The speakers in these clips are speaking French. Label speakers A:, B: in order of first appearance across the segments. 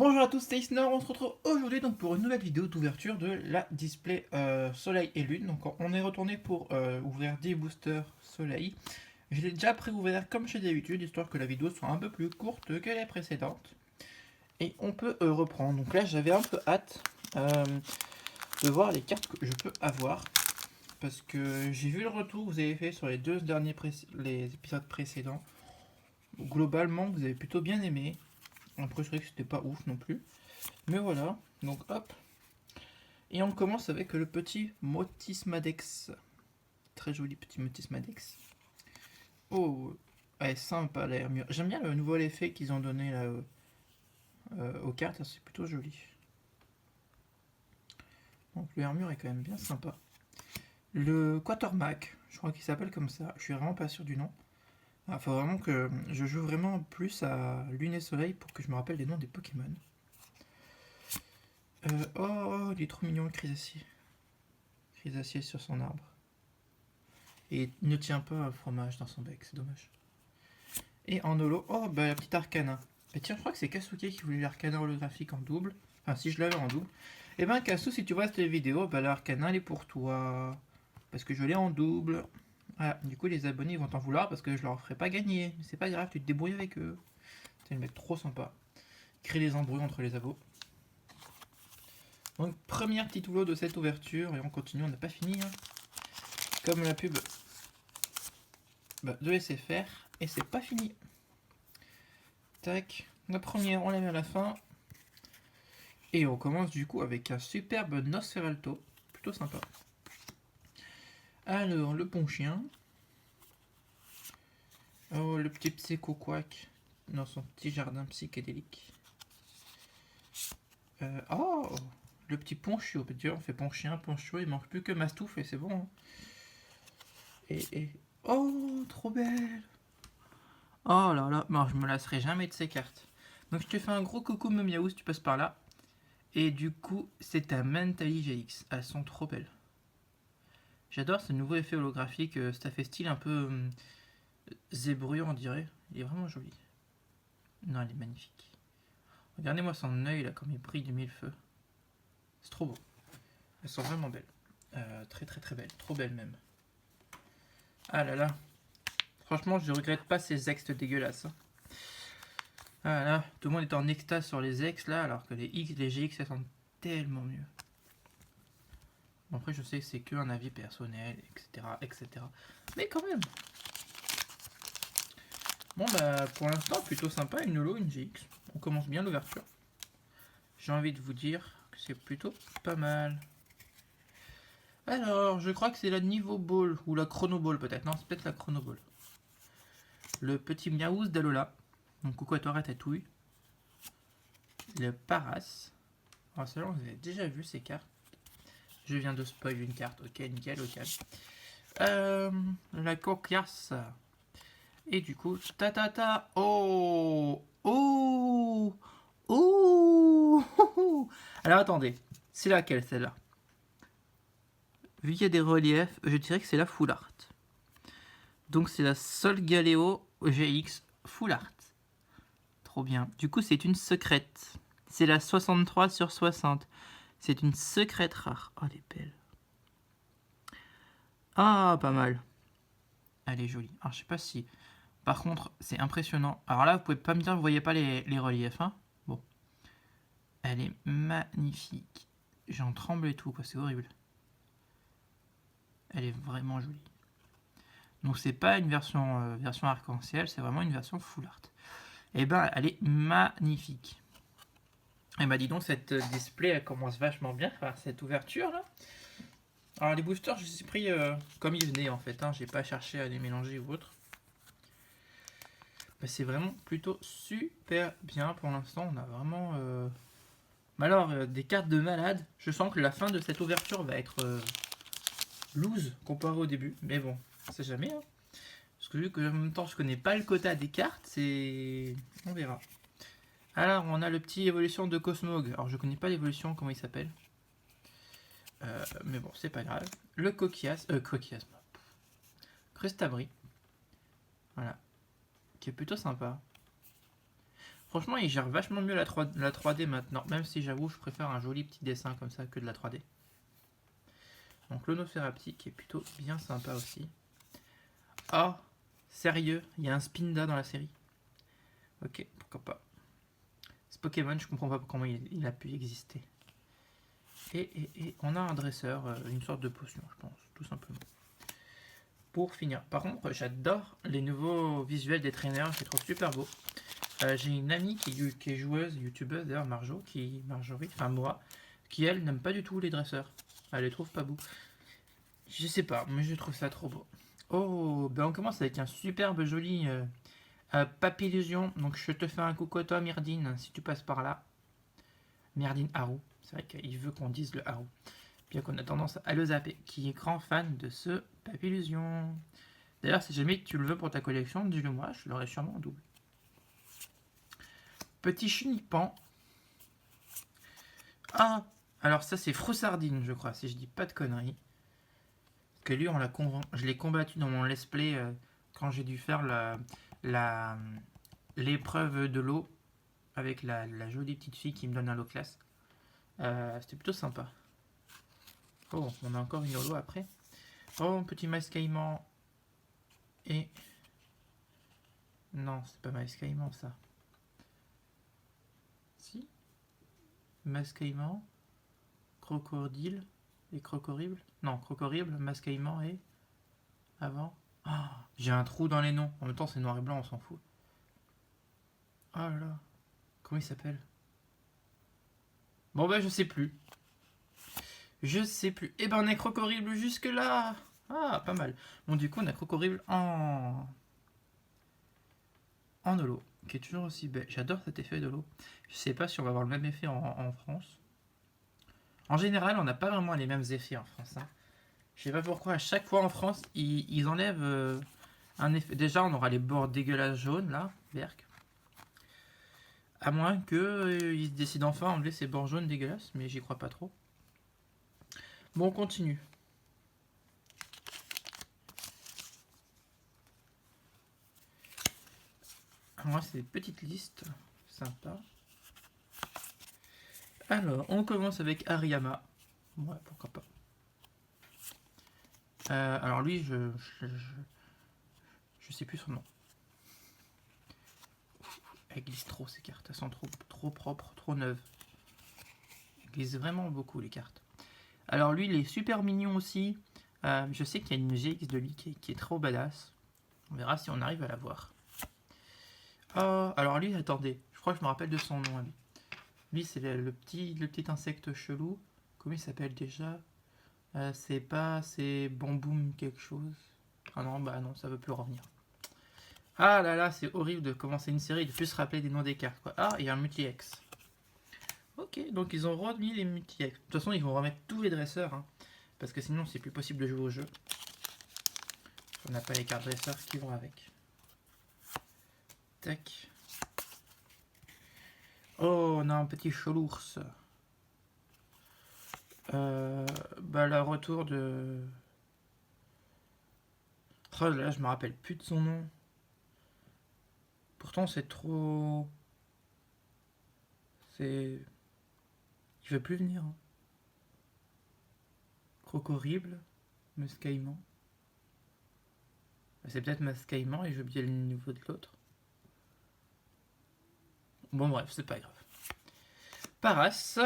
A: Bonjour à tous, c'est Isnor, on se retrouve aujourd'hui donc pour une nouvelle vidéo d'ouverture de la display Soleil et Lune. Donc on est retourné pour ouvrir 10 boosters Soleil. Je l'ai déjà pré-ouvert comme j'ai d'habitude, histoire que la vidéo soit un peu plus courte que les précédentes. Et on peut reprendre. Donc là j'avais un peu hâte de voir les cartes que je peux avoir. Parce que j'ai vu le retour que vous avez fait sur les deux derniers les épisodes précédents. Globalement vous avez plutôt bien aimé. Après c'est vrai que c'était pas ouf non plus. Mais voilà, donc hop. Et on commence avec le petit Motismadex. Très joli petit Motismadex. Oh, ouais, sympa l'air mûr. J'aime bien le nouvel effet qu'ils ont donné là aux cartes, c'est plutôt joli. Donc le armure est quand même bien sympa. Le Quatermack, je crois qu'il s'appelle comme ça, je suis vraiment pas sûr du nom. Il faut vraiment que je joue vraiment plus à Lune et Soleil pour que je me rappelle les noms des Pokémon. Oh, il est trop mignon le Chrysacier. Chrysacier sur son arbre. Et il ne tient pas un fromage dans son bec, c'est dommage. Et en holo, oh bah la petite Arcana. Et tiens, je crois que c'est Kasuke qui voulait l'Arcana holographique en double. Enfin, si je l'avais en double. Et ben Kasu, si tu vois cette vidéo, bah l'Arcana elle est pour toi. Parce que je l'ai en double. Voilà, du coup les abonnés vont t'en vouloir parce que je leur ferai pas gagner. Mais c'est pas grave, tu te débrouilles avec eux. C'est le mec trop sympa. Crée des embrouilles entre les abos. Donc première petite holo de cette ouverture. Et on continue, on n'a pas fini. Hein. Comme la pub de SFR. Et c'est pas fini. Tac. La première, on la met à la fin. Et on commence du coup avec un superbe Nosferalto. Plutôt sympa. Alors, le bon chien. Oh, le petit Psycho Quack dans son petit jardin psychédélique. Oh, le petit Ponchio. On fait Ponchien, Ponchio, il manque plus que Mastouf et c'est bon. Hein. Et. Oh, trop belle. Oh là là, bon, je me lasserai jamais de ces cartes. Donc je te fais un gros coucou Miaou si tu passes par là. Et du coup, c'est ta Mentally GX. Elles sont trop belles. J'adore ce nouveau effet holographique. Ça fait style un peu zébrure, on dirait. Il est vraiment joli. Non, elle est magnifique. Regardez-moi son œil là, comme il brille du mille-feu. C'est trop beau. Elles sont vraiment belles. Très très très belles. Trop belles même. Ah là là. Franchement, je regrette pas ces ex dégueulasses. Hein. Ah là, tout le monde est en extase sur les ex là, alors que les X, les GX, elles sont tellement mieux. Bon, après, je sais que c'est que un avis personnel, etc., etc. Mais quand même. Bon, bah, pour l'instant, plutôt sympa, une holo, une GX. On commence bien l'ouverture. J'ai envie de vous dire que c'est plutôt pas mal. Alors, je crois que c'est la Niveau Ball, ou la Chrono Ball peut-être. Non, c'est peut-être la Chrono Ball. Le petit Miaouz d'Alola. Donc, coucou à toi, Ratatouille. Le Paras. Alors, celle-là, vous avez déjà vu ces cartes. Je viens de spoil une carte. Ok, nickel, ok. La Coquias. Et du coup, ta. Oh. Oh. Oh. Alors, attendez. C'est laquelle, celle-là? Vu qu'il y a des reliefs, je dirais que c'est la Full Art. Donc, c'est la Solgaleo GX Full Art. Trop bien. Du coup, c'est une secrète. C'est la 63/60. C'est une secrète rare. Oh, elle est belle. Ah, pas mal. Elle est jolie. Alors, je sais pas si... Par contre, c'est impressionnant. Alors là, vous pouvez pas me dire que vous voyez pas les reliefs. Hein, bon. Elle est magnifique. J'en tremble et tout, quoi. C'est horrible. Elle est vraiment jolie. Donc, c'est pas une version arc-en-ciel. C'est vraiment une version full art. Et ben, elle est magnifique. Et bah dis donc, cette display, elle commence vachement bien. Enfin, cette ouverture, là. Alors, les boosters, je les ai pris comme ils venaient, en fait. Hein. J'ai pas cherché à les mélanger ou autre. Bah, c'est vraiment plutôt super bien pour l'instant. On a vraiment... Mais alors, des cartes de malade. Je sens que la fin de cette ouverture va être loose comparé au début. Mais bon, on sait jamais. Hein. Parce que vu que en même temps, je connais pas le quota des cartes, c'est... On verra. Alors, on a le petit évolution de Cosmog. Alors, je connais pas l'évolution, comment il s'appelle. Mais bon, c'est pas grave. Le Coquias. Crustabri. Voilà. Qui est plutôt sympa. Franchement, il gère vachement mieux la 3D maintenant. Même si j'avoue, je préfère un joli petit dessin comme ça que de la 3D. Donc l'Onothéraptique qui est plutôt bien sympa aussi. Ah, sérieux, il y a un Spinda dans la série. Ok, pourquoi pas. Ce Pokémon, je comprends pas comment il a pu exister. Et on a un dresseur, une sorte de potion, je pense, tout simplement. Pour finir, par contre, j'adore les nouveaux visuels des traîneurs, je les trouve super beaux. J'ai une amie qui est joueuse, youtubeuse d'ailleurs, Marjorie, enfin moi, qui elle n'aime pas du tout les dresseurs. Elle les trouve pas beaux. Je sais pas, mais je trouve ça trop beau. Oh, ben on commence avec un superbe joli Papillusion. Donc je te fais un coucou à toi Myrdine, si tu passes par là. Myrdine Haru, c'est vrai qu'il veut qu'on dise le Haru. Bien qu'on a tendance à le zapper, qui est grand fan de ce Papillusion. D'ailleurs, si jamais tu le veux pour ta collection, dis-le moi, je l'aurai sûrement en double. Petit Chunipan. Ah, alors ça c'est Froussardine, je crois, si je dis pas de conneries. Parce que lui, je l'ai combattu dans mon let's play quand j'ai dû faire l'épreuve de l'eau avec la jolie petite fille qui me donne un lot classe. C'était plutôt sympa. Oh, on a encore une holo après. Oh, un petit Mascaïman. Et... Non, c'est pas Mascaïman ça. Si. Mascaïman. Crocodile. Et Crocorible. Non, Crocorible, Mascaïman et... Avant. Oh, j'ai un trou dans les noms. En même temps, c'est noir et blanc, on s'en fout. Oh là là. Comment il s'appelle? Bon bah je sais plus. Je sais plus. Eh ben on a Crocorible jusque là. Ah, pas mal. Bon du coup on a Crocorible en holo, qui est toujours aussi belle. J'adore cet effet de l'eau. Je sais pas si on va avoir le même effet en France. En général, on n'a pas vraiment les mêmes effets en France. Hein. Je sais pas pourquoi, à chaque fois en France, ils enlèvent un effet. Déjà, on aura les bords dégueulasses jaunes, là, Berk. À moins qu'ils décident enfin d'enlever ces bords jaunes dégueulasses, mais j'y crois pas trop. Bon, on continue. Moi, c'est des petites listes. Sympa. Alors, on commence avec Ariyama. Ouais, pourquoi pas. Alors lui, je sais plus son nom. Elle glisse trop ces cartes, elles sont trop propres, trop neuves. Elle glisse vraiment beaucoup les cartes. Alors lui, il est super mignon aussi. Je sais qu'il y a une GX de lui qui est trop badass. On verra si on arrive à la voir. Oh, alors lui, attendez, je crois que je me rappelle de son nom. Lui, c'est le petit insecte chelou. Comment il s'appelle déjà? C'est Bamboum quelque chose. Ah non, bah non, ça veut plus revenir. Ah là là, c'est horrible de commencer une série et de plus se rappeler des noms des cartes. Quoi. Ah, il y a un multi-X. Ok, donc ils ont remis les multi-X. De toute façon, ils vont remettre tous les dresseurs. Hein, parce que sinon, c'est plus possible de jouer au jeu. On n'a pas les cartes dresseurs qui vont avec. Tac. Oh, on a un petit chelours. Bah, le retour de... Oh là, je me rappelle plus de son nom. Pourtant, c'est trop... C'est... Il veut plus venir. Hein. Crocorible. Mascaïman. C'est peut-être Mascaïman et j'ai oublié le niveau de l'autre. Bon bref, c'est pas grave. Paras.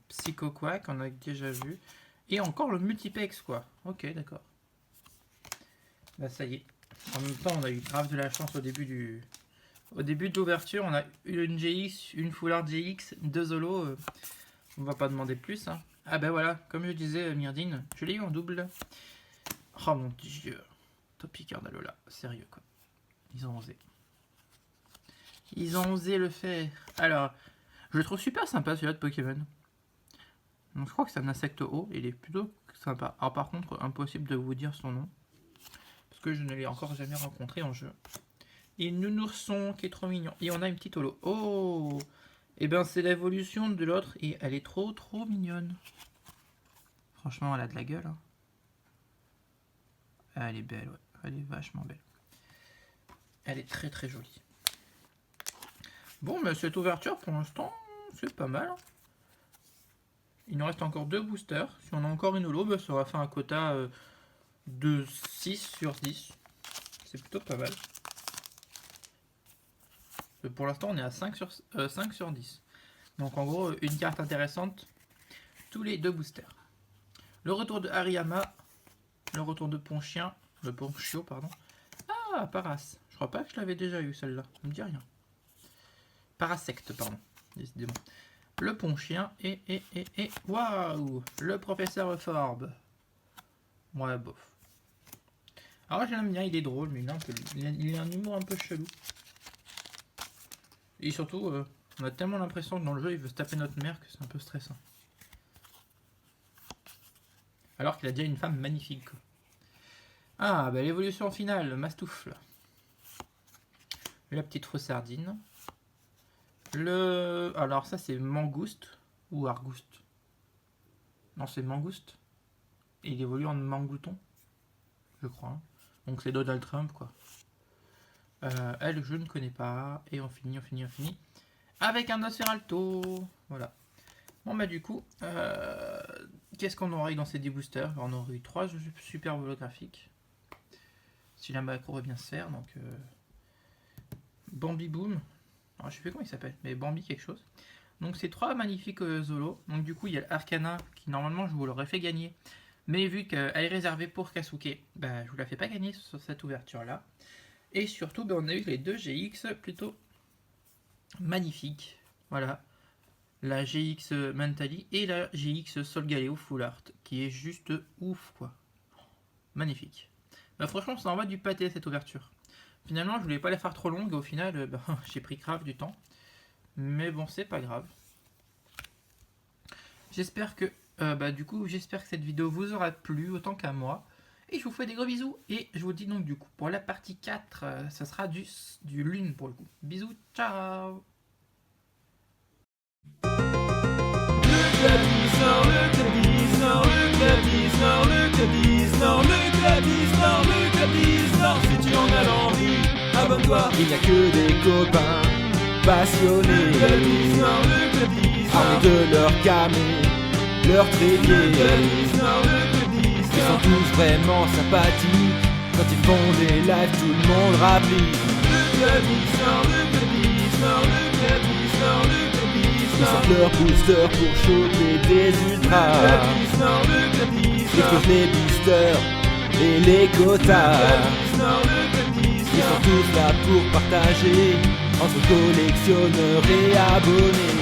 A: Psycho Quack, on a déjà vu. Et encore le multipex quoi. Ok, d'accord. Bah ça y est. En même temps, on a eu grave de la chance au début de l'ouverture. On a une GX, une Full Art GX, 2 holos. On va pas demander plus. Hein. Ah bah voilà, comme je disais, Myrdine, je l'ai eu en double. Oh mon dieu. Topic Ardalola, sérieux quoi. Ils ont osé. Ils ont osé le faire. Alors, je le trouve super sympa celui-là de Pokémon. Donc je crois que c'est un insecte haut, il est plutôt sympa. Alors par contre, impossible de vous dire son nom. Parce que je ne l'ai encore jamais rencontré en jeu. Et Nounourson qui est trop mignon. Et on a une petite holo. Oh! Et ben c'est l'évolution de l'autre et elle est trop mignonne. Franchement, elle a de la gueule. Hein. Elle est belle, ouais. Elle est vachement belle. Elle est très jolie. Bon, mais cette ouverture, pour l'instant, c'est pas mal. Il nous reste encore 2 boosters. Si on a encore une holo, bah, ça aura fait un quota de 6 sur 10. C'est plutôt pas mal. Pour l'instant, on est à 5 sur 10. Donc en gros, une carte intéressante tous les 2 boosters. Le retour de Hariyama. Le retour de Ponchien. Le Ponchio, pardon. Ah, Paras. Je crois pas que je l'avais déjà eu celle-là. Ça me dit rien. Parasecte, pardon. Décidément. Le Ponchien et waouh, le professeur Forbe. Ouais, bof. Alors j'aime bien, il est drôle, mais il a un humour un peu chelou. Et surtout, on a tellement l'impression que dans le jeu, il veut se taper notre mère que c'est un peu stressant. Alors qu'il a déjà une femme magnifique, quoi. Ah, bah l'évolution finale, Mastoufle. La petite faussardine. Alors ça c'est Mangouste ou Argouste. Non, c'est Mangouste. Et il évolue en Mangouton, je crois. Hein. Donc c'est Donald Trump, quoi. Elle, je ne connais pas. Et on finit. Avec un Nosferalto. Voilà. Bon, bah du coup, qu'est-ce qu'on aurait eu dans ces 10 boosters? On aurait eu 3 super holographiques. Si la macro va bien se faire. Donc, Bambi Boom. Alors, je sais plus comment il s'appelle, mais Bambi quelque chose. Donc, c'est 3 magnifiques Zolo. Donc, du coup, il y a l'Arcana qui, normalement, je vous l'aurais fait gagner. Mais vu qu'elle est réservée pour Kasuke, bah, je vous la fais pas gagner sur cette ouverture-là. Et surtout, bah, on a eu les 2 GX plutôt magnifiques. Voilà. La GX Mentally et la GX Solgaleo Full Art, qui est juste ouf, quoi. Magnifique. Bah, franchement, ça envoie du pâté cette ouverture. Finalement, je voulais pas la faire trop longue, et au final, bah, j'ai pris grave du temps. Mais bon, c'est pas grave. J'espère que, j'espère que cette vidéo vous aura plu autant qu'à moi. Et je vous fais des gros bisous. Et je vous dis donc du coup, pour la partie 4, ça sera du lune pour le coup. Bisous, ciao.
B: Si tu en as l'envie, abonne-toi. Il n'y a que des copains passionnés, armés de leur camé, leur trépied. Ils sont tous vraiment sympathiques. Quand ils font des lives, tout le monde rapplique. Ils sortent leur booster pour choper des ultras. Ils explosent les boosters et les quotas. Ils sont tous là pour partager entre collectionneurs et abonnés.